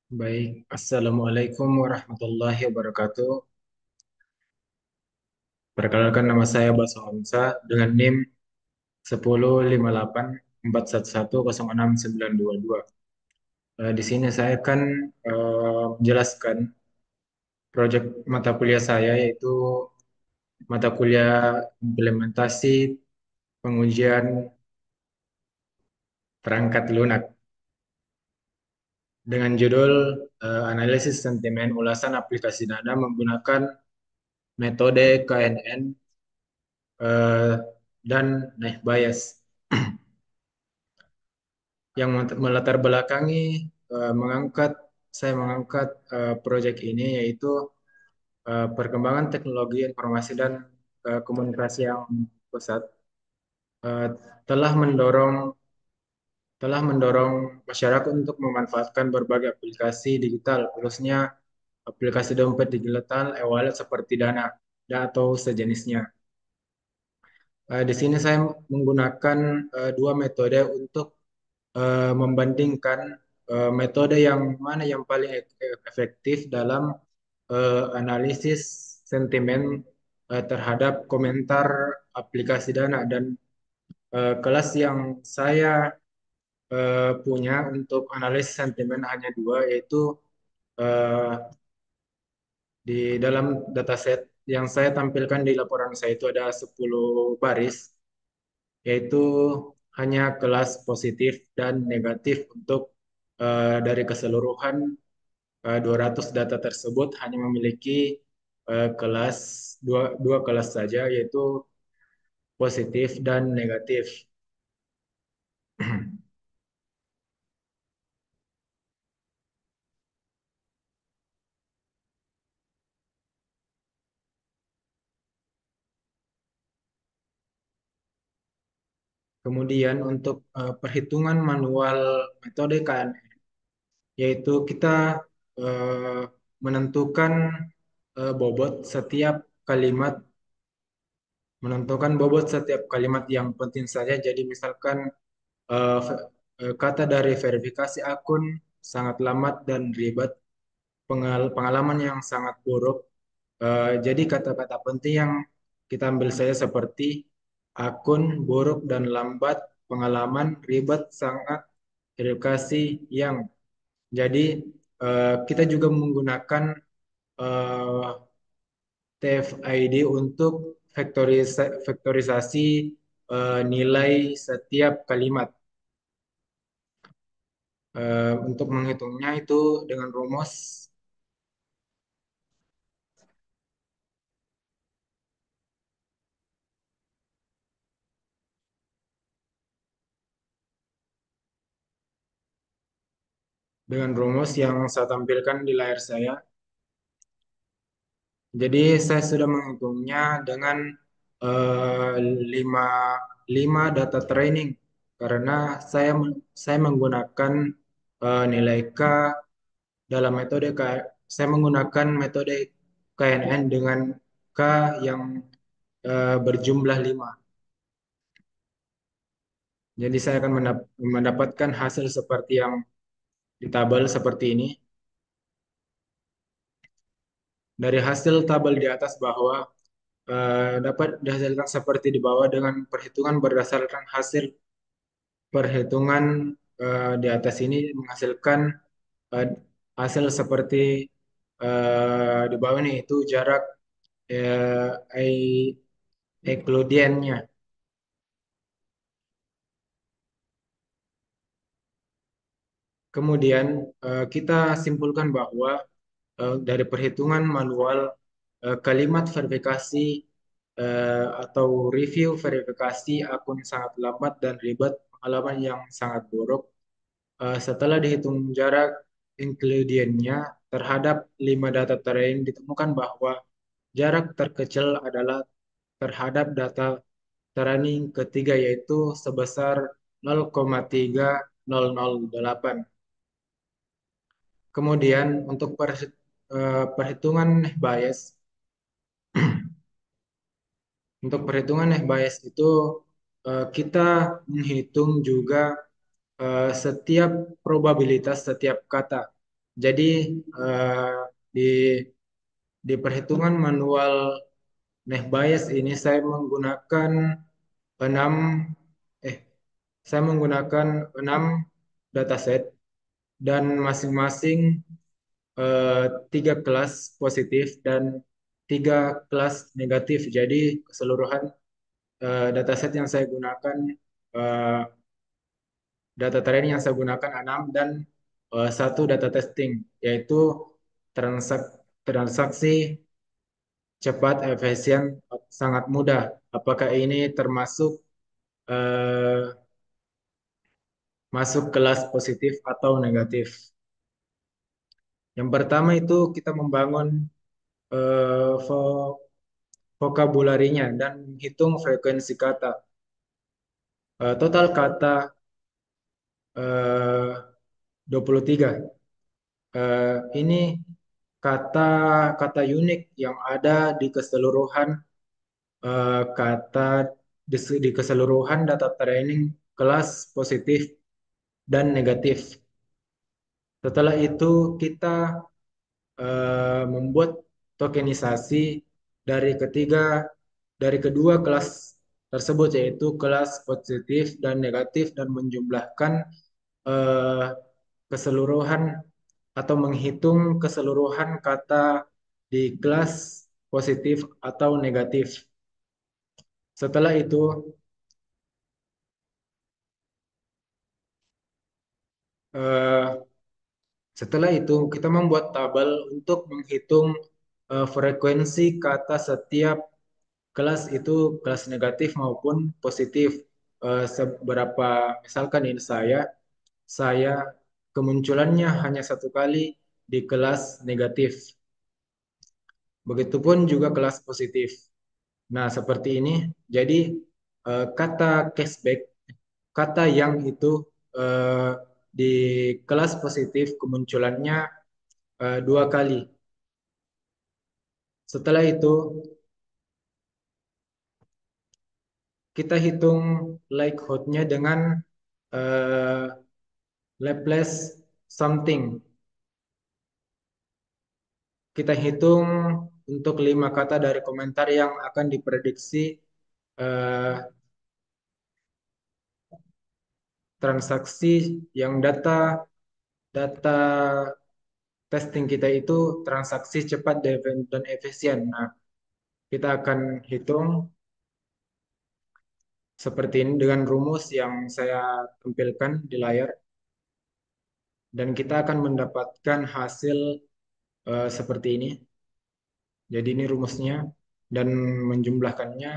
Baik, Assalamualaikum warahmatullahi wabarakatuh. Perkenalkan nama saya Baso Hamza dengan NIM 105841110692. Di sini saya akan menjelaskan proyek mata kuliah saya yaitu mata kuliah implementasi pengujian perangkat lunak dengan judul Analisis Sentimen Ulasan Aplikasi Dana menggunakan metode KNN eh, dan Naih Bayes. Yang melatar belakangi eh, mengangkat saya mengangkat proyek ini yaitu perkembangan teknologi informasi dan komunikasi yang pesat eh, telah mendorong masyarakat untuk memanfaatkan berbagai aplikasi digital, khususnya aplikasi dompet digital, e-wallet seperti Dana dan atau sejenisnya. Di sini saya menggunakan dua metode untuk membandingkan metode yang mana yang paling efektif dalam analisis sentimen terhadap komentar aplikasi Dana dan kelas yang saya punya untuk analisis sentimen hanya dua yaitu eh, di dalam dataset yang saya tampilkan di laporan saya itu ada 10 baris yaitu hanya kelas positif dan negatif untuk dari keseluruhan 200 data tersebut hanya memiliki kelas dua kelas saja yaitu positif dan negatif. Kemudian untuk perhitungan manual metode KNN yaitu kita eh, menentukan bobot setiap kalimat yang penting saja. Jadi misalkan kata dari verifikasi akun sangat lambat dan ribet, pengalaman yang sangat buruk. Jadi kata-kata penting yang kita ambil saja seperti akun buruk dan lambat, pengalaman ribet sangat, verifikasi yang. Jadi kita juga menggunakan eh, TF-ID untuk vektorisasi nilai setiap kalimat. Untuk menghitungnya itu dengan rumus yang saya tampilkan di layar saya. Jadi saya sudah menghitungnya dengan eh, lima, 5 data training karena saya menggunakan nilai K dalam metode K. Saya menggunakan metode KNN dengan K yang berjumlah 5. Jadi saya akan mendapatkan hasil seperti yang di tabel seperti ini. Dari hasil tabel di atas bahwa dapat dihasilkan seperti di bawah dengan perhitungan berdasarkan hasil perhitungan di atas ini menghasilkan eh, hasil seperti di bawah ini itu jarak Euclidean-nya. Kemudian kita simpulkan bahwa dari perhitungan manual kalimat verifikasi atau review verifikasi akun sangat lambat dan ribet, pengalaman yang sangat buruk. Setelah dihitung jarak Euclidean-nya terhadap 5 data training ditemukan bahwa jarak terkecil adalah terhadap data training ketiga yaitu sebesar 0,3008. Kemudian untuk perhitungan bias, itu kita menghitung juga setiap probabilitas setiap kata. Jadi di perhitungan manual Neh Bayes ini enam eh saya menggunakan 6 dataset dan masing-masing tiga kelas positif dan tiga kelas negatif. Jadi keseluruhan dataset yang saya gunakan, eh, data training yang saya gunakan 6 dan satu data testing, yaitu transaksi cepat, efisien, sangat mudah. Apakah ini termasuk eh, masuk kelas positif atau negatif? Yang pertama itu kita membangun vokabularinya dan menghitung frekuensi kata. Total kata eh, 23. Ini kata-kata unik yang ada di keseluruhan kata di keseluruhan data training kelas positif dan negatif. Setelah itu kita membuat tokenisasi dari dari kedua kelas tersebut, yaitu kelas positif dan negatif, dan menjumlahkan eh, keseluruhan atau menghitung keseluruhan kata di kelas positif atau negatif. Setelah itu, eh, kita membuat tabel untuk menghitung frekuensi kata setiap kelas, itu kelas negatif maupun positif. Seberapa, misalkan ini saya kemunculannya hanya satu kali di kelas negatif. Begitupun juga kelas positif. Nah, seperti ini. Jadi kata cashback, kata yang itu eh, di kelas positif kemunculannya dua kali. Setelah itu kita hitung likelihood-nya dengan eh, Laplace something. Kita hitung untuk 5 kata dari komentar yang akan diprediksi eh, transaksi yang data testing kita itu transaksi cepat dan efisien. Nah, kita akan hitung seperti ini dengan rumus yang saya tampilkan di layar, dan kita akan mendapatkan hasil seperti ini. Jadi ini rumusnya dan menjumlahkannya.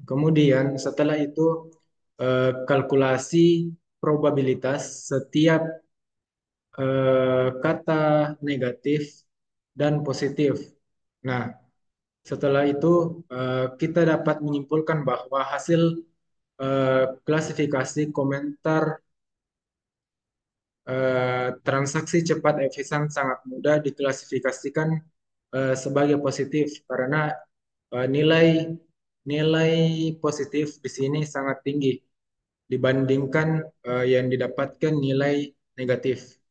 Kemudian setelah itu kalkulasi probabilitas setiap kata negatif dan positif. Nah, setelah itu kita dapat menyimpulkan bahwa hasil klasifikasi komentar transaksi cepat efisien sangat mudah diklasifikasikan sebagai positif, karena nilai nilai positif di sini sangat tinggi dibandingkan yang didapatkan nilai negatif.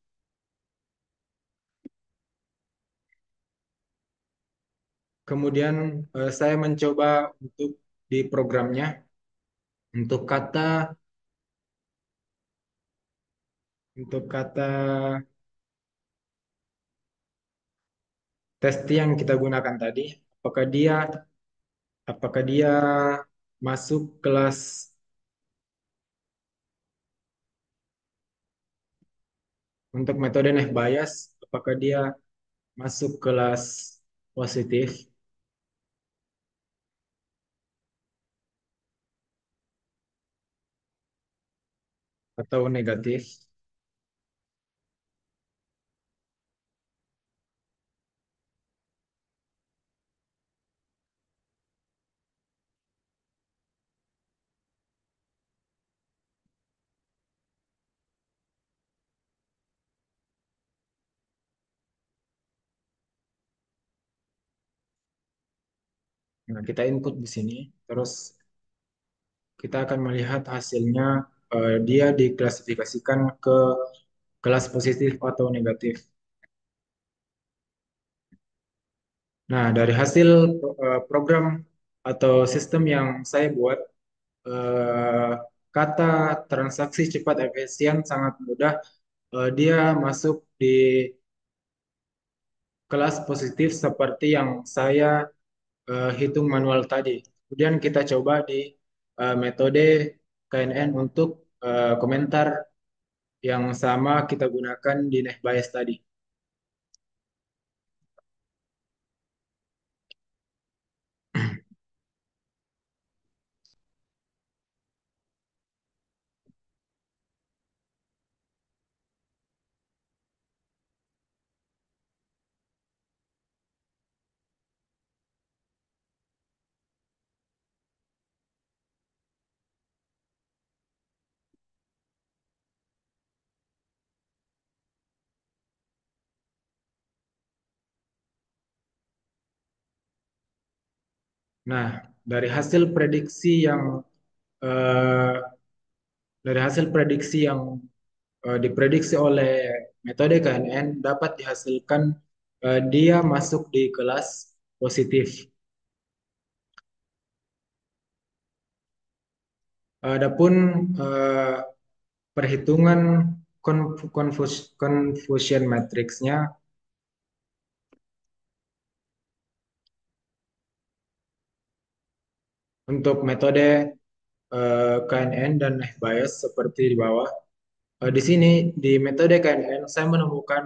Kemudian saya mencoba untuk di programnya, untuk kata tes yang kita gunakan tadi, apakah dia apakah dia masuk kelas untuk metode Neh Bayes, apakah dia masuk kelas positif atau negatif. Nah, kita input di sini, terus kita akan melihat hasilnya, dia diklasifikasikan ke kelas positif atau negatif. Nah, dari hasil program atau sistem yang saya buat, eh, kata transaksi cepat efisien sangat mudah, dia masuk di kelas positif seperti yang saya hitung manual tadi. Kemudian kita coba di metode KNN untuk komentar yang sama kita gunakan di NehBayes tadi. Nah, dari hasil prediksi yang eh, dari hasil prediksi yang diprediksi oleh metode KNN dapat dihasilkan dia masuk di kelas positif. Adapun eh, perhitungan confusion matrixnya untuk metode KNN dan NehBayes seperti di bawah. Di sini di metode KNN saya menemukan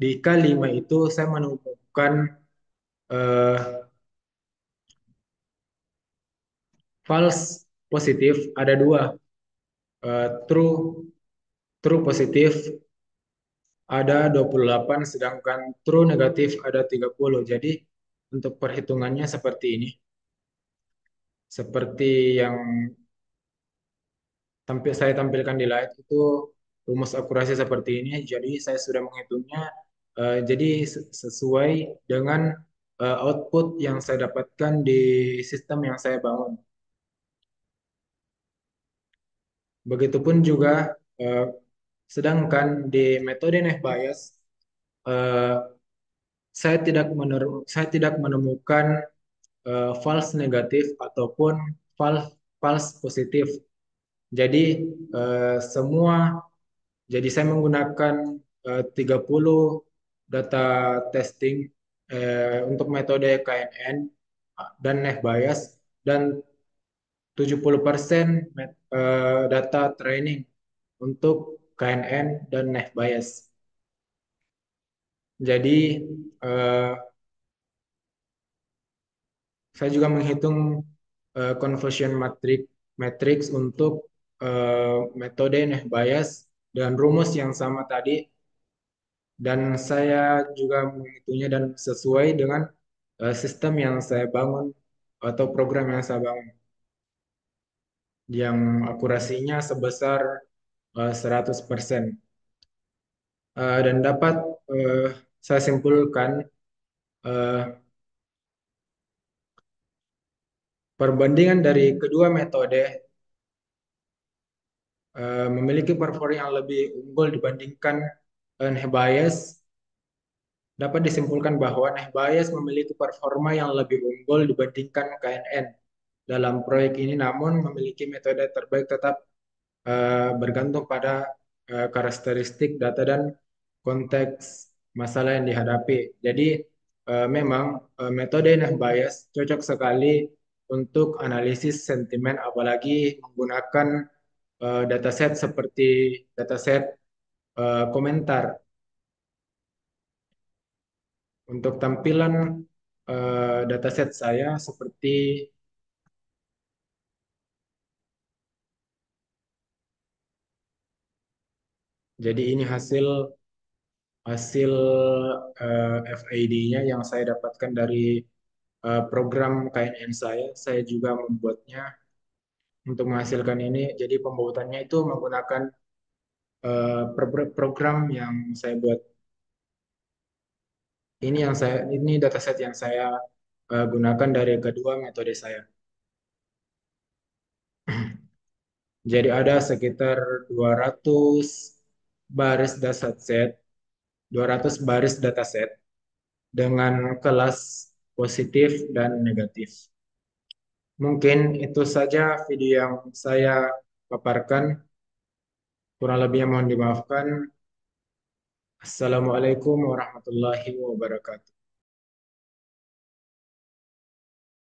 di K5 itu saya menemukan eh, false positif ada dua, true true positif ada 28 sedangkan true negatif ada 30. Jadi untuk perhitungannya seperti ini. Seperti yang saya tampilkan di slide itu rumus akurasi seperti ini. Jadi saya sudah menghitungnya. Jadi sesuai dengan output yang saya dapatkan di sistem yang saya bangun. Begitupun juga eh, sedangkan di metode NehBayes eh, saya tidak menemukan false negatif ataupun false false positif. Jadi semua jadi saya menggunakan 30 data testing untuk metode KNN dan NehBayes dan 70% data training untuk KNN dan NehBayes. Jadi eh, saya juga menghitung conversion matrix untuk metode NehBayes dengan rumus yang sama tadi dan saya juga menghitungnya dan sesuai dengan sistem yang saya bangun atau program yang saya bangun yang akurasinya sebesar 100%. Dan dapat eh, saya simpulkan eh, perbandingan dari kedua metode memiliki performa yang lebih unggul dibandingkan NehBayes. Dapat disimpulkan bahwa NehBayes memiliki performa yang lebih unggul dibandingkan KNN dalam proyek ini, namun memiliki metode terbaik tetap bergantung pada karakteristik data dan konteks masalah yang dihadapi. Jadi memang metode NehBayes cocok sekali untuk analisis sentimen, apalagi menggunakan dataset seperti dataset komentar. Untuk tampilan dataset saya seperti jadi ini hasil hasil FID-nya yang saya dapatkan dari program KNN saya. Saya juga membuatnya untuk menghasilkan ini. Jadi pembuatannya itu menggunakan program yang saya buat. Ini dataset yang saya gunakan dari kedua metode saya. Jadi ada sekitar 200 baris dataset, 200 baris dataset dengan kelas positif dan negatif. Mungkin itu saja video yang saya paparkan. Kurang lebihnya mohon dimaafkan. Assalamualaikum warahmatullahi wabarakatuh.